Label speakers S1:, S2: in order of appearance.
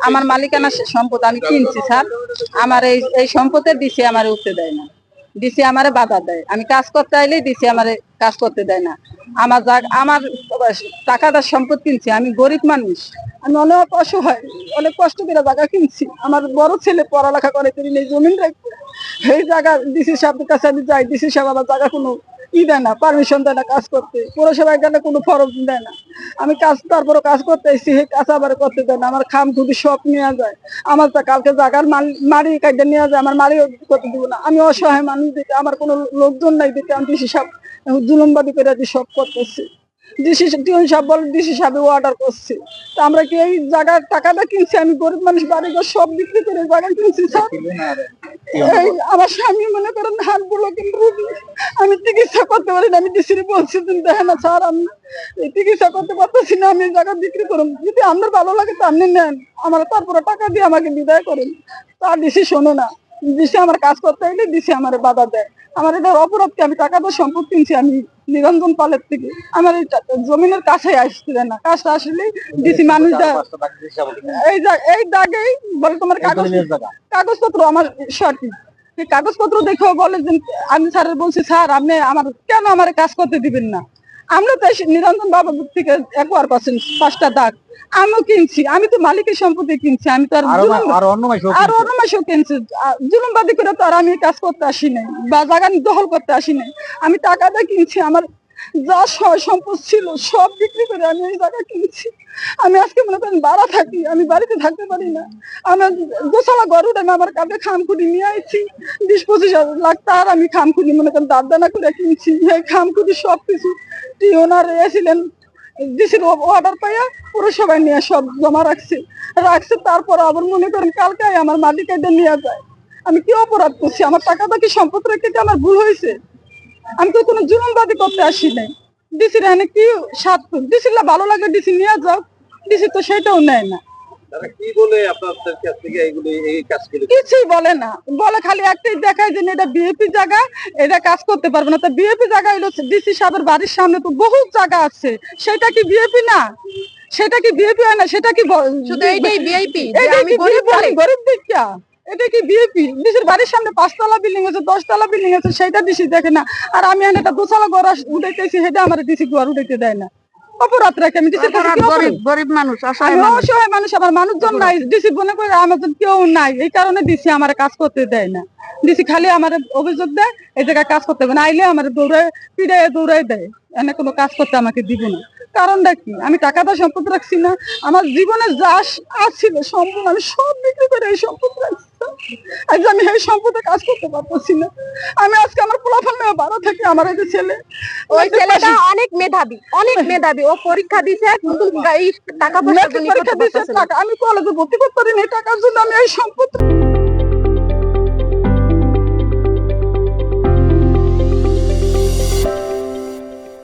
S1: আমার মালিকানা সম্পদ আমি কিনছি স্যার। আমার এই সম্পদের ডিসি আমার উঠতে দেয় না, ডিসি আমারে বাধা দেয়। আমি কাজ করতে আইলেই ডিসি আমারে কাজ করতে দেয় না। আমার টাকাটা সম্পদ কিনছি, আমি গরিব মানুষ, আমি অনেক অসহায়, অনেক কষ্ট করে জায়গা কিনছি। আমার বড় ছেলে পড়ালেখা করে তিনি এই জমিন রাখবে, এই জায়গা ডিসি সাহেবের কাছে আমি যাই, ডিসি সাহেব আমার জায়গা কোনো দেয় না, পারমিশন দেয় না কাজ করতে। পৌরসভায় গেলে কোনো ফরম দেয় না। আমি কাজ তারপরে কাজ করতে এসেছি, সেই কাজ আবার করতে দেয় না। আমার খাম খুবই সব নিয়ে যায়। আমার কালকে জায়গার মারি কাটে নিয়ে যায়, আমার মারি করতে দিব না। আমি অসহায় মানুষ দেখে, আমার কোনো লোকজন নাই দেখে আমি ডিসি সাহেব জুলুমবাদী করে সব করতেছি। ডিসি সাহেব বলে ডিসি সাহেব অর্ডার করছে। তা আমরা কি এই জায়গার টাকাটা কিনছি? আমি গরিব মানুষ, বাড়িঘর সব বিক্রি করে জায়গা কিনছি স্যার। এই আমার স্বামী মনে করেন হাত গুলো কিন্তু আমি চিকিৎসা করতে পারি না। আমি ডিসিরে বলছি দেখেন না স্যার, আমি চিকিৎসা করতে পারতেছি না, আমি জায়গা বিক্রি করুন, যদি আপনার ভালো লাগে তো আপনি নেন, আমার তারপরে টাকা দিয়ে আমাকে বিদায় করেন। তা ডিসি শোনো না, ডিসি আমার কাজ করতে গেলে ডিসি আমার বাধা দেয়। আমার এটার অপরাধকে আমি টাকাটা সম্পদ কিনছি আমি নিরঞ্জন পালের থেকে। আমার এই জমিনের কাছে আসছিলেন না, কাজটা আসলে ডিসি মানুষ এই দাগেই বলে তোমার কাগজপত্র আমার সঠিক, সেই কাগজপত্র দেখেও বলে যে আমি স্যারের বলছি স্যার আপনি আমার কেন আমার কাজ করতে দিবেন না? আমরা তো নিরঞ্জন বাবুর থেকে একবার পাচ্ছেন 5টা দাগ আমিও কিনছি, আমি তো মালিকের সম্পত্তি কিনছি, আমি তো আর অন্য মাসেও কিনছি। জুলুমবাদী করে তো আর আমি কাজ করতে আসি নাই বা জায়গা দখল করতে আসি নাই। আমি টাকাটা কিনছি, আমার যা সম্পদ ছিল সব বিক্রি করে আমি এই জায়গা কিনছি। আমি আজকে মনে করেন ভাড়া থাকি, আমি বাড়িতে থাকতে পারি না। আমার দোতলা ঘর উঠে আমি আমার কাঁধে খামখুটি নিয়ে আইছি 20-25 লাখ তার আমি খামখুটি মনে করেন দাবদানা করে কিনছি। এই খামখুটি সবকিছু ওনার এসেছিলেন ডিসির অর্ডার পাইয়া পুরসভায় নিয়ে সব জমা রাখছে। তারপর আবার মনে করেন কালকে আমার মালিক এটা নিয়ে যায়। আমি কি অপরাধ করছি? আমার টাকাটা কি সম্পদ রেখে আমার ভুল হয়েছে? আমি তো কোনো জুলুমবাদী করতে আসি নাই। ডিসির এনে কি স্বার্থ? ডিসির ভালো লাগে ডিসি নিয়ে যাও, ডিসি তো সেটাও নেয় না। কিছুই বলে না, বলে খালি একটাই দেখায় যে এটা বিএপি জায়গা, এটা কাজ করতে পারবে না। তা বিএপি জায়গা হলো ডিসি সাহেবের বাড়ির সামনে তো বহুত জায়গা আছে, সেটা কি বিএপি না? সেটা কি বিএপি হয় না? সেটা কি
S2: শুধু এইটাই ভিআইপি?
S1: আমি গরিব দেখিয়া এটা কি বিএপি? ডিসির বাড়ির সামনে 5তলা বিল্ডিং আছে, 10তলা বিল্ডিং আছে, সেটা ডিসি দেখে না। আর আমি একটা 2তলা ঘর উঠাইতেছি, সেটা আমার ডিসি ঘর উঠাইতে দেয় না। অপরাধ রাখে আমি ডিসির কাছে।
S2: গরিব মানুষ,
S1: অসহায় মানুষ, আমার মানুষজন নাই, ডিসি মনে করে আমাদের কেউ নাই, এই কারণে ডিসি আমার কাজ করতে দেয় না। ডিসি খালি আমার অভিযোগ দেয় এই জায়গায় কাজ করতে হবে না, আইলে আমার দৌড়াই দেয়, এনে কোনো কাজ করতে আমাকে দিব না। কারণটা কি? আমি টাকাটা সম্পদ রাখছি না, আমার জীবনে যা ছিল সম্পদ আমি সব বিক্রি করে এই সম্পদ রাখছি। আজ আমি এই সম্পদে কাজ করতে পারতেছি না। আমি আজকে আমার পোলাপান মেয়ে ভাড়া থাকি, আমার এই ছেলে,
S2: ওই ছেলেটা অনেক মেধাবী, ও পরীক্ষা দিছে কিন্তু টাকা পয়সা
S1: আমি কলেজে ভর্তি করতে পারিনি, টাকার জন্য আমি এই সম্পদ